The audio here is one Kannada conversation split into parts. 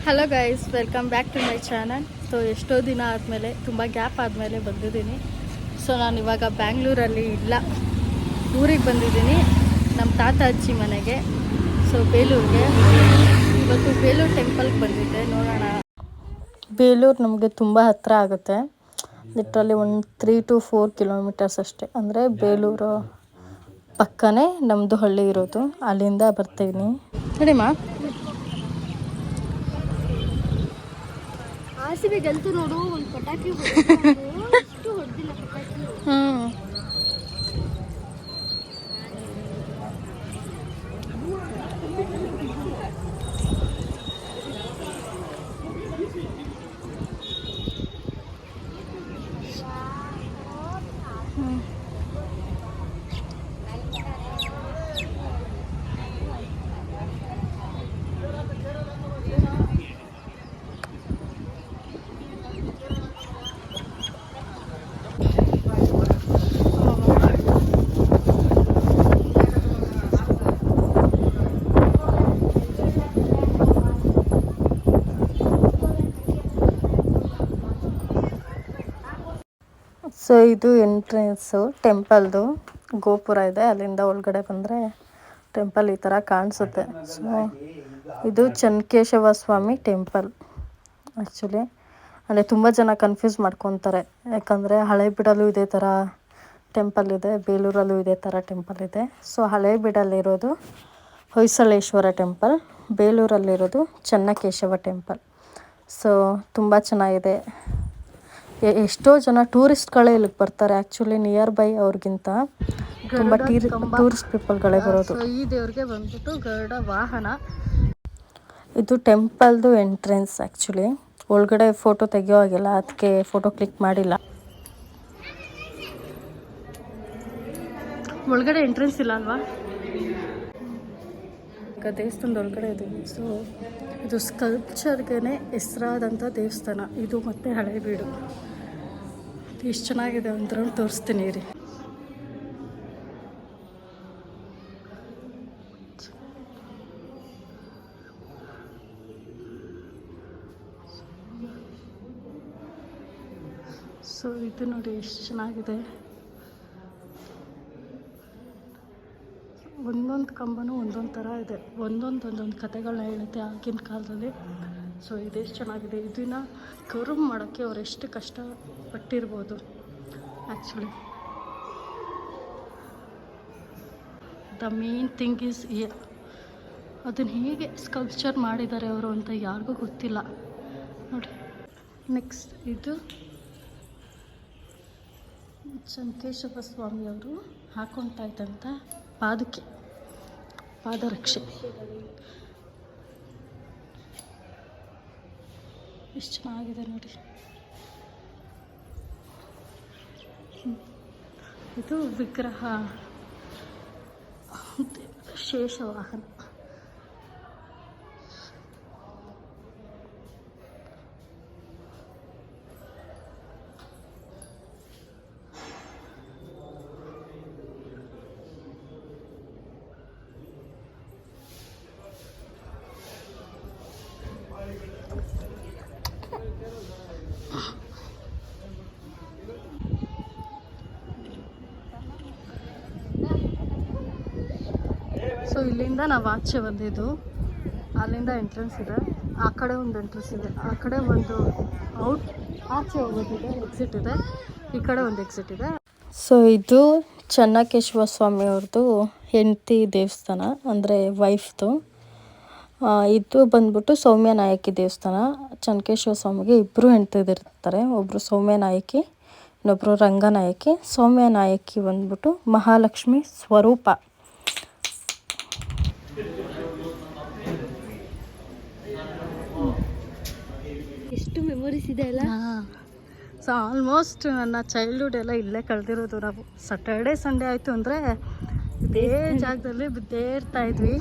Hello guys, welcome back to my channel. So ಎಷ್ಟೋ ದಿನ ಆದಮೇಲೆ, ತುಂಬ ಗ್ಯಾಪ್ ಆದಮೇಲೆ ಬಂದಿದ್ದೀನಿ. ಸೊ ನಾನು ಇವಾಗ ಬ್ಯಾಂಗ್ಳೂರಲ್ಲಿ ಇಲ್ಲ, ಊರಿಗೆ ಬಂದಿದ್ದೀನಿ ನಮ್ಮ ತಾತ ಅಜ್ಜಿ ಮನೆಗೆ. ಸೊ ಬೇಲೂರಿಗೆ ಇವತ್ತು ಬೇಲೂರು ಟೆಂಪಲ್ಗೆ ಬಂದಿದ್ದೆ. ನೋಡೋಣ. ಬೇಲೂರು ನಮಗೆ ತುಂಬ ಹತ್ತಿರ ಆಗುತ್ತೆ. ಲಿಟ್ರಲಿ ಒಂದು 3 to 4 ಕಿಲೋಮೀಟರ್ಸ್ ಅಷ್ಟೇ. ಅಂದರೆ ಬೇಲೂರು ಪಕ್ಕನೇ ನಮ್ಮದು ಹಳ್ಳಿ ಇರೋದು, ಅಲ್ಲಿಂದ ಬರ್ತೀನಿ. ನಡಿಮಾ. ಆರ್‌ಸಿಬಿ ಗೆಲ್ತು ನೋಡು, ಒಂದು ಪಟಾಕಿ ಅಷ್ಟು ಹೊಡೆದಿಲ್ಲ ಪಟಾಕಿ. ಸೊ ಇದು ಎಂಟ್ರೆನ್ಸು ಟೆಂಪಲ್ದು. ಗೋಪುರ ಇದೆ, ಅಲ್ಲಿಂದ ಒಳಗಡೆ ಬಂದರೆ ಟೆಂಪಲ್ ಈ ಥರ ಕಾಣಿಸುತ್ತೆ. ಸೊ ಇದು ಚೆನ್ನಕೇಶವ ಸ್ವಾಮಿ ಟೆಂಪಲ್. ಆ್ಯಕ್ಚುಲಿ ಅಂದರೆ ತುಂಬ ಜನ ಕನ್ಫ್ಯೂಸ್ ಮಾಡ್ಕೊತಾರೆ, ಯಾಕಂದರೆ ಹಳೇಬೀಡಲ್ಲೂ ಇದೇ ಥರ ಟೆಂಪಲ್ ಇದೆ, ಬೇಲೂರಲ್ಲೂ ಇದೇ ಥರ ಟೆಂಪಲ್ ಇದೆ. ಸೊ ಹಳೇಬೀಡಲ್ಲಿರೋದು ಹೊಯ್ಸಳೇಶ್ವರ ಟೆಂಪಲ್, ಬೇಲೂರಲ್ಲಿರೋದು ಚೆನ್ನಕೇಶವ ಟೆಂಪಲ್. ಸೊ ತುಂಬ ಚೆನ್ನಾಗಿದೆ. ಎಷ್ಟೋ ಜನ ಟೂರಿಸ್ಟ್ಗಳೇ ಇಲ್ಲಿಗೆ ಬರ್ತಾರೆ. ಆ್ಯಕ್ಚುಲಿ ನಿಯರ್ ಬೈ ಅವ್ರಿಗಿಂತ ತುಂಬ ಟೂರಿಸ್ಟ್ ಪೀಪಲ್ಗಳೇ ಬರೋದು. ಈ ದೇವ್ರಿಗೆ ಬಂದ್ಬಿಟ್ಟು ಗರುಡ ವಾಹನ. ಇದು ಟೆಂಪಲ್ದು ಎಂಟ್ರೆನ್ಸ್. ಆ್ಯಕ್ಚುಲಿ ಒಳಗಡೆ ಫೋಟೋ ತೆಗಿಯೋ ಹಾಗಿಲ್ಲ, ಅದಕ್ಕೆ ಫೋಟೋ ಕ್ಲಿಕ್ ಮಾಡಿಲ್ಲ. ಒಳಗಡೆ ಎಂಟ್ರೆನ್ಸ್ ಇಲ್ಲ ಅಲ್ವಾ? ದೇವಸ್ಥಾನದ ಒಳಗಡೆ ಇದೆ. ಸೊ ಇದು ಸ್ಕಲ್ಪ್ಚರ್ಗೆ ಹೆಸರಾದಂಥ ದೇವಸ್ಥಾನ ಇದು, ಮತ್ತು ಹಳೇಬೀಡು. ಎಷ್ಟು ಚೆನ್ನಾಗಿದೆ ಅಂತ ತೋರಿಸ್ತೀನಿ ರೀ. ಸೊ ಇದು ನೋಡಿ ಎಷ್ಟು ಚೆನ್ನಾಗಿದೆ. ಒಂದೊಂದು ಕಂಬನೂ ಒಂದೊಂದು ಥರ ಇದೆ, ಒಂದೊಂದು ಕಥೆಗಳನ್ನ ಹೇಳುತ್ತೆ ಆಗಿನ ಕಾಲದಲ್ಲಿ. ಸೊ ಇದೆಷ್ಟು ಚೆನ್ನಾಗಿದೆ. ಇದನ್ನು ಕರ್ವ್ ಮಾಡೋಕ್ಕೆ ಅವ್ರು ಎಷ್ಟು ಕಷ್ಟಪಟ್ಟಿರ್ಬೋದು. Actually the main thing is ಅದನ್ನು ಹೇಗೆ ಸ್ಕಲ್ಪ್ಚರ್ ಮಾಡಿದ್ದಾರೆ ಅವರು ಅಂತ ಯಾರಿಗೂ ಗೊತ್ತಿಲ್ಲ ನೋಡಿ. ನೆಕ್ಸ್ಟ್ ಇದು ಚೆನ್ನಕೇಶವ ಸ್ವಾಮಿಯವರು ಹಾಕೊಳ್ತಾ ಇದ್ದಂಥ ಪಾದರಕ್ಷೆ. ಎಷ್ಟು ಚೆನ್ನಾಗಿದೆ ನೋಡಿ. ಇದು ವಿಗ್ರಹ, ಶೇಷವಾಹನ. ಸೊ ಇಲ್ಲಿಂದ ನಾವು ಆಚೆ ಬಂದಿದ್ದು, ಅಲ್ಲಿಂದ ಎಂಟ್ರೆನ್ಸ್ ಇದೆ, ಆ ಕಡೆ ಒಂದು ಎಂಟ್ರೆನ್ಸ್ ಇದೆ, ಆ ಕಡೆ ಒಂದು ಆಚೆ ಹೋಗೋದಿದೆ, ಎಕ್ಸಿಟ್ ಇದೆ, ಈ ಕಡೆ ಒಂದು ಎಕ್ಸಿಟ್ ಇದೆ. ಸೊ ಇದು ಚೆನ್ನಕೇಶವ ಸ್ವಾಮಿಯವ್ರದ್ದು ಹೆಂಡತಿ ದೇವಸ್ಥಾನ, ಅಂದರೆ ವೈಫ್ದು. ಇದು ಬಂದ್ಬಿಟ್ಟು ಸೌಮ್ಯನಾಯಕಿ ದೇವಸ್ಥಾನ. ಚೆನ್ನಕೇಶವ ಸ್ವಾಮಿಗೆ ಇಬ್ಬರು ಹೆಂಡತಿದಿರ್ತಾರೆ, ಒಬ್ಬರು ಸೌಮ್ಯನಾಯಕಿ, ಇನ್ನೊಬ್ಬರು ರಂಗನಾಯಕಿ. ಸೌಮ್ಯನಾಯಕಿ ಬಂದ್ಬಿಟ್ಟು ಮಹಾಲಕ್ಷ್ಮಿ ಸ್ವರೂಪ. ಎಷ್ಟು ಮೆಮೊರೀಸ್ ಇದೆ ಅಲ್ಲ. ಸೊ ಆಲ್ಮೋಸ್ಟ್ ನನ್ನ ಚೈಲ್ಡ್ಹುಡ್ ಎಲ್ಲ ಇಲ್ಲೇ ಕಳೆದಿರೋದು. ನಾವು ಸ್ಯಾಟರ್ಡೆ ಸಂಡೇ ಆಯಿತು ಅಂದರೆ ಇದೇ ಜಾಗದಲ್ಲಿ ಬಿದ್ದೇ ಇರ್ತಾಯಿದ್ವಿ.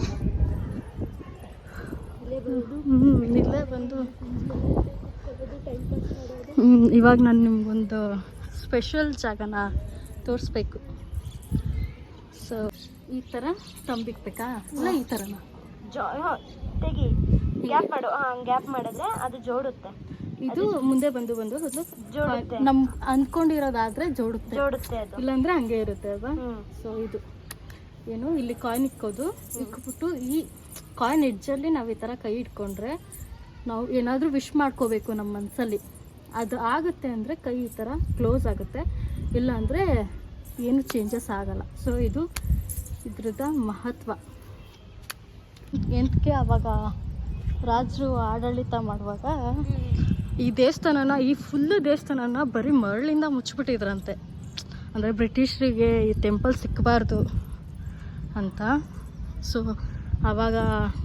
ಇಲ್ಲೇ ಬಂದು ಇವಾಗ ನಾನು ನಿಮ್ಗೊಂದು ಸ್ಪೆಷಲ್ ಜಾಗನ ತೋರಿಸ್ಬೇಕು. ಸೊ ಈ ಥರ ತಂಬಿಕ್ಬೇಕಾ ಇಲ್ಲ ಈ ಥರನ ತೆಗಿ ಗ್ಯಾಪ್ ಮಾಡು. ಗ್ಯಾಪ್ ಮಾಡಿದ್ರೆ ಅದು ಜೋಡುತ್ತೆ. ಇದು ಮುಂದೆ ಬಂದು ಜೋಡುತ್ತೆ. ನಮ್ ಅಂದ್ಕೊಂಡಿರೋದಾದ್ರೆ ಜೋಡುತ್ತೆ ಅದು. ಇಲ್ಲಾಂದ್ರೆ ಹಂಗೆ ಇರುತ್ತೆ ಅಲ್ವಾ. ಸೊ ಇದು ಏನು ಇಲ್ಲಿ ಕಾಯಿನ್ ಇಕ್ಕೋದು, ಇಕ್ಬಿಟ್ಟು ಈ ಕಾಯಿನ್ ಎಡ್ಜಲ್ಲಿ ನಾವು ಈ ಥರ ಕೈ ಇಟ್ಕೊಂಡ್ರೆ ನಾವು ಏನಾದರೂ ವಿಶ್ ಮಾಡ್ಕೋಬೇಕು ನಮ್ಮ ಮನಸ್ಸಲ್ಲಿ, ಅದು ಆಗುತ್ತೆ ಅಂದರೆ ಕೈ ಈ ಥರ ಕ್ಲೋಸ್ ಆಗುತ್ತೆ, ಇಲ್ಲ ಅಂದರೆ ಏನು ಚೇಂಜಸ್ ಆಗಲ್ಲ. ಸೊ ಇದು ಇದ್ರದ್ದು ಮಹತ್ವ. ಎಂತಕ್ಕೆ ಆವಾಗ ರಾಜರು ಆಡಳಿತ ಮಾಡುವಾಗ ಈ ದೇವಸ್ಥಾನನ, ಈ ಫುಲ್ಲು ದೇವಸ್ಥಾನನ ಬರೀ ಮರಳಿಂದ ಮುಚ್ಚಿಬಿಟ್ಟಿದ್ರಂತೆ. ಅಂದರೆ ಬ್ರಿಟಿಷರಿಗೆ ಈ ಟೆಂಪಲ್ ಸಿಕ್ಕಬಾರ್ದು ಅಂತ. ಸೊ ಆವಾಗ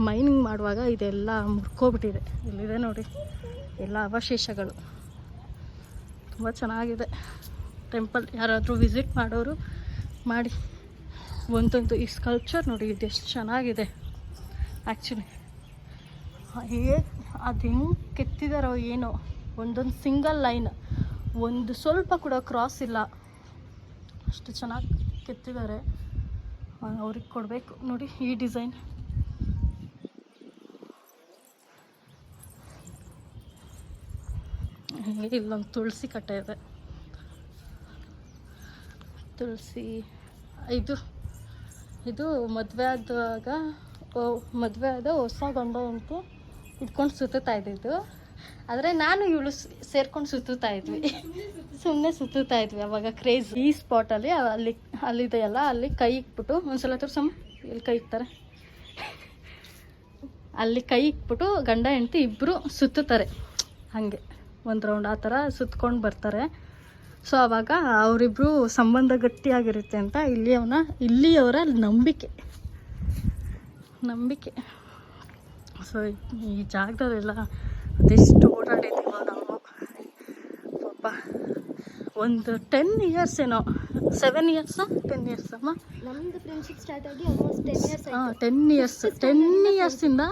ಮೈನಿಂಗ್ ಮಾಡುವಾಗ ಇದೆಲ್ಲ ಮುರ್ಕೋಬಿಟ್ಟಿದೆ. ಇಲ್ಲಿದೆ ನೋಡಿ ಎಲ್ಲ ಅವಶೇಷಗಳು. ತುಂಬ ಚೆನ್ನಾಗಿದೆ ಟೆಂಪಲ್. ಯಾರಾದರೂ ವಿಸಿಟ್ ಮಾಡೋರು ಮಾಡಿ. ಒಂದೊಂದು ಈ ಸ್ಕಲ್ಪ್ಚರ್ ನೋಡಿ ಇದೆಷ್ಟು ಚೆನ್ನಾಗಿದೆ ಆ್ಯಕ್ಚುಲಿ. ಅದು ಹೆಂಗೆ ಕೆತ್ತಿದಾರೋ ಏನೋ, ಒಂದೊಂದು ಸಿಂಗಲ್ ಲೈನ್, ಒಂದು ಸ್ವಲ್ಪ ಕೂಡ ಕ್ರಾಸ್ ಇಲ್ಲ, ಅಷ್ಟು ಚೆನ್ನಾಗಿ ಕೆತ್ತಿದ್ದಾರೆ. ಅವ್ರಿಗೆ ಕೊಡಬೇಕು ನೋಡಿ ಈ ಡಿಸೈನ್. ಇಲ್ಲೊಂದು ತುಳಸಿ ಕಟ್ಟೆ ಇದೆ. ತುಳಸಿ ಇದು ಮದುವೆ ಆದ ಹೊಸ ಗಂಡ ಹೆಂಡತಿ ಇಟ್ಕೊಂಡು ಸುತ್ತಾ ಇದ್ದಿದ್ದು. ಆದರೆ ನಾನು ಇವಳು ಸೇರ್ಕೊಂಡು ಸುತ್ತಾ ಇದ್ವಿ, ಸುಮ್ಮನೆ ಸುತ್ತಾ ಇದ್ವಿ ಅವಾಗ ಕ್ರೇಜ್. ಈ ಸ್ಪಾಟಲ್ಲಿ ಅಲ್ಲಿದೆಯಲ್ಲ, ಅಲ್ಲಿ ಕೈ ಇಕ್ಬಿಟ್ಟು ಒಂದ್ಸಲ ತೋರ್ಸಮ್ಮ, ಇಲ್ಲಿ ಕೈ ಇಕ್ತಾರೆ, ಅಲ್ಲಿ ಕೈ ಇಕ್ಬಿಟ್ಟು ಗಂಡ ಹೆಂಡತಿ ಇಬ್ಬರು ಸುತ್ತಾರೆ ಹಾಗೆ ಒಂದು ರೌಂಡ್ ಆ ಥರ ಸುತ್ಕೊಂಡು ಬರ್ತಾರೆ. ಸೊ ಆವಾಗ ಅವರಿಬ್ಬರು ಸಂಬಂಧ ಗಟ್ಟಿಯಾಗಿರುತ್ತೆ ಅಂತ ಇಲ್ಲಿಯವರ ನಂಬಿಕೆ. ಸೊ ಈ ಜಾಗದಲ್ಲೆಲ್ಲ ಅದೆಷ್ಟು ಓಡಾಡಿದ್ದೀವೋ ನಾವು ಪಾಪ. ಒಂದು 10 ಇಯರ್ಸ್ ಏನೋ, 7 ಇಯರ್ಸಾ 10 ಇಯರ್ಸ್ ಅಮ್ಮ ನಮ್ಮದು ಫ್ರೆಂಡ್ಶಿಪ್ ಸ್ಟಾರ್ಟ್ ಆಗಿ ಆಲ್ಮೋಸ್ಟ್ 10 ಇಯರ್ಸ್ ಆಯ್ತು. 10 ಇಯರ್ಸಿಂದ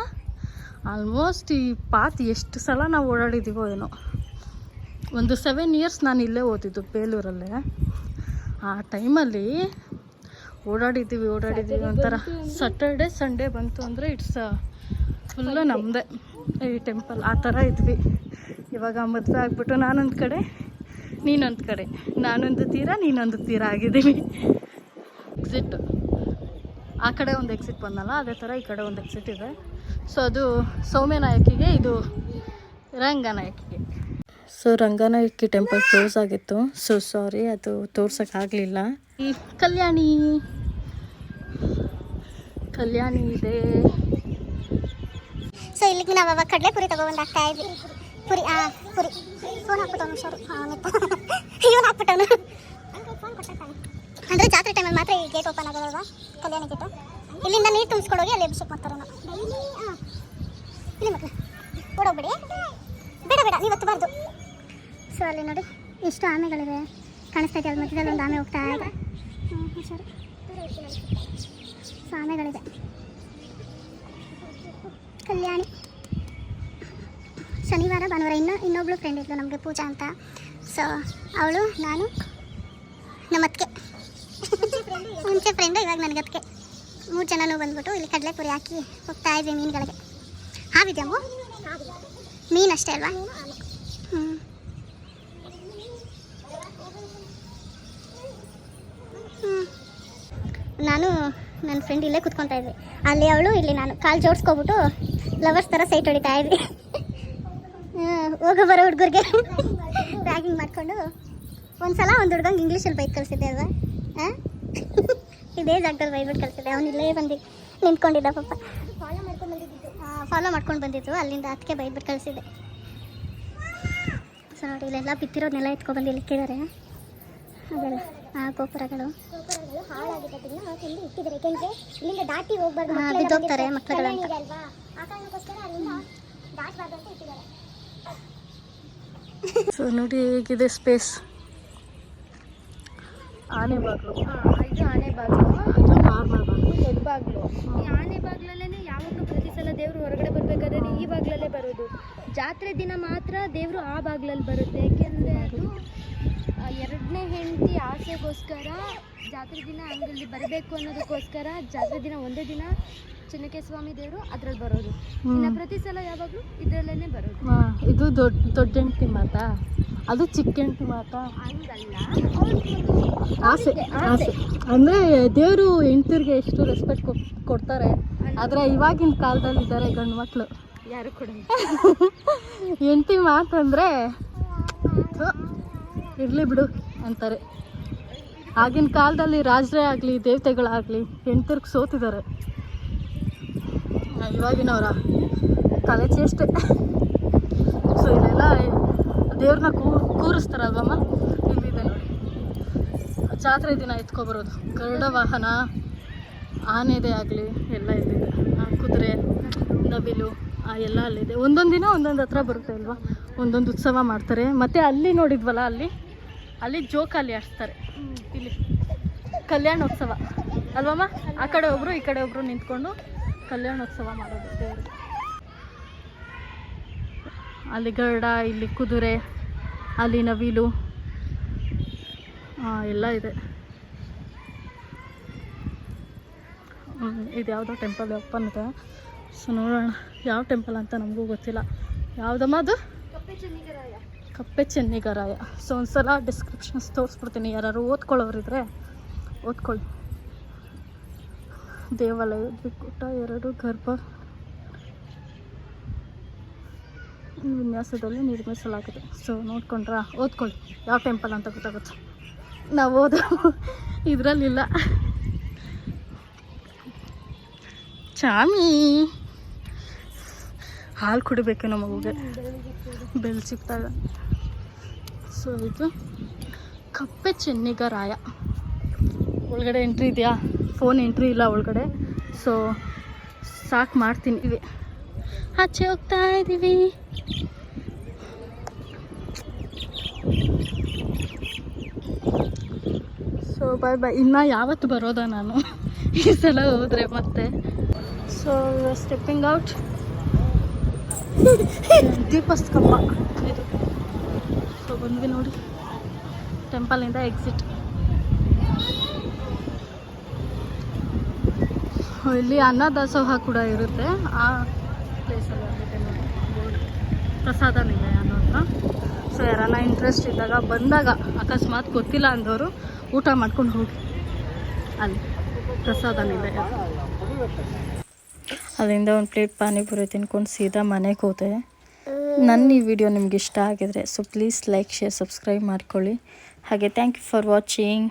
ಆಲ್ಮೋಸ್ಟ್ ಈ ಪಾತ್ ಎಷ್ಟು ಸಲ ನಾವು ಓಡಾಡಿದ್ದೀವೋ ಏನೋ. ಒಂದು 7 ಇಯರ್ಸ್ ನಾನು ಇಲ್ಲೇ ಓದಿದ್ದು ಬೇಲೂರಲ್ಲೇ. ಆ ಟೈಮಲ್ಲಿ ಓಡಾಡಿದ್ದೀವಿ ಒಂಥರ. ಸ್ಯಾಟರ್ಡೆ ಸಂಡೇ ಬಂತು ಅಂದರೆ ಇಟ್ಸ್ ಫುಲ್ಲು ನಮ್ಮದೇ ಈ ಟೆಂಪಲ್. ಆ ಥರ ಇದ್ವಿ. ಇವಾಗ ಮದುವೆ ಆಗಿಬಿಟ್ಟು ನಾನೊಂದು ಕಡೆ ನೀನೊಂದು ಕಡೆ, ನಾನೊಂದು ತೀರ ನೀನೊಂದು ತೀರ ಆಗಿದ್ದೀವಿ. ಎಕ್ಸಿಟ್ ಆ ಕಡೆ ಒಂದು ಎಕ್ಸಿಟ್ ಬಂದಲ್ಲ, ಅದೇ ಥರ ಈ ಕಡೆ ಒಂದು ಎಕ್ಸಿಟ್ ಇದೆ. ಸೊ ಅದು ಸೌಮ್ಯನಾಯಕಿಗೆ, ಇದು ರಂಗನಾಯಕಿಗೆ. ಸೊ ರಂಗನಾಯಕಿ ಟೆಂಪಲ್ ಕ್ಲೋಸ್ ಆಗಿತ್ತು. ಸೊ ಸಾರಿ, ಅದು ತೋರ್ಸೋಕ್ಕಾಗಲಿಲ್ಲ. ಈ ಕಲ್ಯಾಣಿ ಇದೆ. ಸೊ ಇಲ್ಲಿಗೆ ನಾವು ಅವಾಗ ಕಡಲೆಪುರಿ ತಗೊಬಂದು ಹಾಕ್ತಾ ಇದ್ವಿ. ಪುರಿ ಫೋನ್ ಹಾಕ್ಬಿಟ್ಟವನು ಹುಷಾರು. ಇವನು ಹಾಕ್ಬಿಟ್ಟವನು. ಅಂದರೆ ಜಾತ್ರೆ ಟೈಮಲ್ಲಿ ಮಾತ್ರ ಈ ಗೇಟ್ ಓಪನ್ ಆಗೋದಲ್ವಾ, ಕಲ್ಯಾಣಿ ಗೇಟು. ಇಲ್ಲಿಂದ ನೀರು ತುಂಬಿಸ್ಕೊಡೋಗಿ ಅಲ್ಲಿ ಅಭಿಷೇಕ್ ಮಾಡ್ತಾರೆ. ಇಲ್ಲಿ ಮಕ್ಕಳು ಓಡೋಗ್ಬಿಡಿ, ಬೇಡ ನೀವು ಹತ್ತಬಾರ್ದು. ಸೊ ಅಲ್ಲಿ ನೋಡಿ ಎಷ್ಟು ಆಮೆಗಳಿವೆ ಕಾಣಿಸ್ತಾ ಇದೆ. ಅಲ್ಲಿ ಮಧ್ಯದಲ್ಲಿ ಒಂದು ಆಮೆ ಹೋಗ್ತಾ ಇದೆ. ಹುಷಾರು. ಸೊ ಆಮೆಗಳಿದೆ. ಕಲ್ಯಾಣಿ ಶನಿವಾರ ಭಾನುವಾರ ಇನ್ನೊಬ್ಳು ಫ್ರೆಂಡ್ ಇದ್ಲು ನಮಗೆ, ಪೂಜಾ ಅಂತ. ಸೊ ಅವಳು, ನಾನು, ನಮ್ಮ ಅತ್ತಿಗೆ, ಮುಂಚೆ ಫ್ರೆಂಡು, ಇವಾಗ ನನಗತ್ತಿಗೆ, 3 ಜನನೂ ಬಂದ್ಬಿಟ್ಟು ಇಲ್ಲಿ ಕಡಲೆಪುರಿ ಹಾಕಿ ಹೋಗ್ತಾ ಇದ್ವಿ ಮೀನುಗಳಿಗೆ. ಹಾವಿದ್ಯಾವು ಮೀನು ಅಷ್ಟೇ ಅಲ್ವಾ? ನಾನು ನನ್ನ ಫ್ರೆಂಡ್ ಇಲ್ಲೇ ಕುತ್ಕೊತಾ ಇದ್ವಿ. ಅಲ್ಲಿ ಅವಳು, ಇಲ್ಲಿ ನಾನು. ಕಾಲು ಜೋಡಿಸ್ಕೊಬಿಟ್ಟು ಲವರ್ಸ್ ಥರ ಸೈಟ್ ಹೊಡಿತಾ ಇದ್ವಿ. ಹೋಗೋ ಬರೋ ಹುಡುಗರಿಗೆ ರ್ಯಾಗಿಂಗ್ ಮಾಡಿಕೊಂಡು. ಒಂದ್ಸಲ ಒಂದು ಹುಡುಗಂಗೆ ಇಂಗ್ಲೀಷಲ್ಲಿ ಬೈಕ್ ಕಳಿಸಿದ್ದೆ ಅಲ್ವಾ? ಇದೇ ಜಾಗದಲ್ಲಿ ಬೈದ್ಬಿಟ್ಟು ಕಳಿಸಿದ್ದೆ. ಅವನು ಇಲ್ಲೇ ಬಂದು ನಿಂತ್ಕೊಂಡಿದ್ದ ಪಾಪ. ಫಾಲೋ ಮಾಡ್ಕೊಂಡು ಬಂದಿದ್ದು. ಅಲ್ಲಿಂದ ಅದಕ್ಕೆ ಬೈದ್ಬಿಟ್ಟು ಕಳಿಸಿದ್ದೆ. ಸೊ ನೋಡಿ, ಇಲ್ಲೆಲ್ಲ ಬಿತ್ತಿರೋದನ್ನೆಲ್ಲ ಎತ್ಕೊಬಂದು ಇಲ್ಲಿಕ್ಕಿದ್ದಾರೆ. ಅದೆಲ್ಲ ಗೋಪುರಗಳು ಹಾಳಾಗಿದ್ದನ್ನ ತಂದು ಇಟ್ಟಿದ್ದಾರೆ. ಯಾಕೆಂದರೆ ಇಲ್ಲಿಂದ ದಾಟಿ ಹೋಗ್ಬಾರ್ದು, ಬಿದ್ದೋಗ್ತಾರೆ ಮಕ್ಕಳುಗಳು ಅಂತ. ಆ ಕಾರಣಕ್ಕೋಸ್ಕರ ಅಲ್ಲಿಂದ ದಾಟಬಾರ್ದು ಅಂತ ಇಟ್ಟಿದ್ದಾರೆ. ಸೊ ನೋಡಿ ಹೇಗಿದೆ ಸ್ಪೇಸ್. ಆನೆ ಬಾಗಿಲು, ಇದು ಆನೆ ಬಾಗಿಲು, ಇದು ನಾರ್ಮಲ್ ಬಾಗಿಲು, ದೊಡ್ಡ ಬಾಗಿಲು. ಈ ಆನೆ ಬಾಗಿಲಲ್ಲೇ ಯಾವಾಗಲೂ ಪ್ರತಿ ಸಲ ದೇವರು ಹೊರಗಡೆ ಬರಬೇಕಾದ್ರೆ ಈ ಬಾಗಿಲಲ್ಲೇ ಬರೋದು. ಜಾತ್ರೆ ದಿನ ಮಾತ್ರ ದೇವರು ಆ ಬಾಗ್ಲಲ್ಲಿ ಬರುತ್ತೆ. ಯಾಕೆಂದರೆ ಅದು ಎರಡನೇ ಹೆಂಡತಿ ಆಸೆಗೋಸ್ಕರ ಜಾತ್ರೆ ದಿನ ಅಂಗಲ್ಲಿ ಬರಬೇಕು ಅನ್ನೋದಕ್ಕೋಸ್ಕರ ಜಾತ್ರೆ ದಿನ ಒಂದೇ ದಿನ ಚೆನ್ನಕೇಸ್ವಾಮಿ ದೇವರು ಅದ್ರಲ್ಲಿ ಬರೋದು. ಇನ್ನು ಪ್ರತಿ ಸಲ ಯಾವಾಗಲೂ ಇದರಲ್ಲೇ ಬರೋದು. ಇದು ದೊಡ್ಡ ಹೆಂಡತಿ ಮಾತಾ, ಅದು ಚಿಕ್ಕ ಹೆಂಡತಿ ಮಾತಾ? ಹಂಗಲ್ಲ, ಆಸೆ ಆಸೆ ಅಂದರೆ ದೇವರು ಹೆಂಡ್ತಿರ್ಗೆ ಎಷ್ಟು ರೆಸ್ಪೆಕ್ಟ್ ಕೊಡ್ತಾರೆ. ಆದರೆ ಇವಾಗಿನ ಕಾಲದಲ್ಲಿ ಇದ್ದಾರೆ ಗಂಡು ಮಕ್ಕಳು ಯಾರು ಕೂಡ ಹೆಂಡ್ತಿ ಮಾತಂದರೆ ಇರಲಿ ಬಿಡು ಅಂತಾರೆ. ಆಗಿನ ಕಾಲದಲ್ಲಿ ರಾಜರೇ ಆಗಲಿ ದೇವತೆಗಳಾಗಲಿ ಹೆಂಡ್ತಿರ್ಗೆ ಸೋತಿದ್ದಾರೆ. ಇವಾಗಿನವರ ತಲೆ ಚೇಷ್ಟೆ. ಸೊ ಇಲ್ಲೆಲ್ಲ ದೇವ್ರನ್ನ ಕೂರಿಸ್ತಾರಲ್ವಮ್ಮ, ಇಲ್ಲಿದೆ ನೋಡಿ. ಜಾತ್ರೆ ದಿನ ಎತ್ಕೊಬರೋದು ಗರುಡ ವಾಹನ, ಆನೆದೇ ಆಗಲಿ ಎಲ್ಲ ಇಲ್ಲಿದೆ. ಕುದುರೆ, ನವಿಲು ಎಲ್ಲ ಅಲ್ಲಿದೆ. ಒಂದೊಂದು ದಿನ ಒಂದೊಂದು ಹತ್ರ ಬರುತ್ತೆ ಅಲ್ವಾ, ಒಂದೊಂದು ಉತ್ಸವ ಮಾಡ್ತಾರೆ. ಮತ್ತು ಅಲ್ಲಿ ನೋಡಿದ್ವಲ್ಲ, ಅಲ್ಲಿ ಜೋಕಾಲಿ ಆಡಿಸ್ತಾರೆ. ಇಲ್ಲಿ ಕಲ್ಯಾಣೋತ್ಸವ ಅಲ್ವಮ್ಮ, ಆ ಕಡೆ ಒಬ್ಬರು ಈ ಕಡೆ ಒಬ್ಬರು ನಿಂತ್ಕೊಂಡು ಕಲ್ಯಾಣೋತ್ಸವ ಮಾಡೋದು ದೇವ್ರಿಗೆ. ಅಲ್ಲಿ ಗರುಡ, ಇಲ್ಲಿ ಕುದುರೆ, ಅಲ್ಲಿ ನವಿಲು ಎಲ್ಲ ಇದೆ. ಇದು ಯಾವುದೋ ಟೆಂಪಲ್ ಓಪನ್ ಇದೆ. ಸೊ ನೋಡೋಣ ಯಾವ ಟೆಂಪಲ್ ಅಂತ ನಮಗೂ ಗೊತ್ತಿಲ್ಲ. ಯಾವುದಮ್ಮ ಅದು? ಕಪ್ಪೆ ಚೆನ್ನಿಗರಾಯ. ಸೊ ಒಂದ್ಸಲ ಡಿಸ್ಕ್ರಿಪ್ಷನ್ಸ್ ತೋರಿಸ್ಬಿಡ್ತೀನಿ, ಯಾರು ಓದ್ಕೊಳ್ಳೋರಿದ್ರೆ ಓದ್ಕೊಳ್ಳಿ. ದೇವಾಲಯ ಬಿಕ್ಕುಟ 2 ಗರ್ಭ ವಿನ್ಯಾಸದಲ್ಲಿ ನಿರ್ಮಿಸಲಾಗಿದೆ. ಸೊ ನೋಡ್ಕೊಂಡ್ರಾ, ಓದ್ಕೊಳ್ಳಿ ಯಾವ ಟೆಂಪಲ್ ಅಂತ ಗೊತ್ತಾಗುತ್ತೆ. ನಾವು ಓದೋ ಇದರಲ್ಲಿಲ್ಲ. ಚಾಮಿ ಹಾಲು ಕುಡಿಬೇಕು ನಮ್ಮ ಮಗುಗೆ ಬೆಲ್ ಸಿಕ್ತಾಗ. ಸೊ ಇದು ಕಪ್ಪೆ ಚೆನ್ನಿಗರಾಯ. ಒಳಗಡೆ ಎಂಟ್ರಿ ಇದೆಯಾ? ಫೋನ್ ಎಂಟ್ರಿ ಇಲ್ಲ ಒಳಗಡೆ. ಸೊ ಸಾಕು ಮಾಡ್ತೀನಿ. ಇವೆ ಆಚೆ ಹೋಗ್ತಾ ಇದ್ದೀವಿ. ಸೊ ಬಾಯ್ ಬಾಯ್. ಇನ್ನು ಯಾವತ್ತು ಬರೋದ ನಾನು ಈ ಸಲ ಹೋದರೆ ಮತ್ತೆ. So stepping out. ದೀಪಸ್ತಂಭ ಇದು. ಸೊ ಬಂದ್ವಿ ನೋಡಿ, ಟೆಂಪಲಿಂದ ಎಕ್ಸಿಟ್. ಇಲ್ಲಿ ಅನ್ನದಾಸೋಹ ಕೂಡ ಇರುತ್ತೆ. ಆ ಪ್ಲೇಸಲ್ಲಿ ಆಗಿದೆ ನೋಡಿ ಬೋರ್ಡ್, ಪ್ರಸಾದ ನಿಲಯ ಅನ್ನೋದನ್ನ. ಸೊ ಯಾರನ್ನ ಇಂಟ್ರೆಸ್ಟ್ ಇದ್ದಾಗ ಬಂದಾಗ, ಅಕಸ್ಮಾತ್ ಗೊತ್ತಿಲ್ಲ ಅಂದವರು ಊಟ ಮಾಡ್ಕೊಂಡು ಹೋಗಿ ಅಲ್ಲಿ ಪ್ರಸಾದ ನಿಲಯ. ಅಲ್ಲಿಂದ ಒಂದು ಪ್ಲೇಟ್ ಪಾನಿಪುರಿ ತಿನ್ಕೊಂಡು ಸೀದಾ ಮನೆಗೆ ಹೋದೆ. ನನ್ನ ಈ ವಿಡಿಯೋ ನಿಮ್ಗೆ ಇಷ್ಟ ಆಗಿದ್ರೆ so please like, share, subscribe ಮಾಡ್ಕೊಳ್ಳಿ. ಹಾಗೆ ಥ್ಯಾಂಕ್ ಯು ಫಾರ್ ವಾಚಿಂಗ್.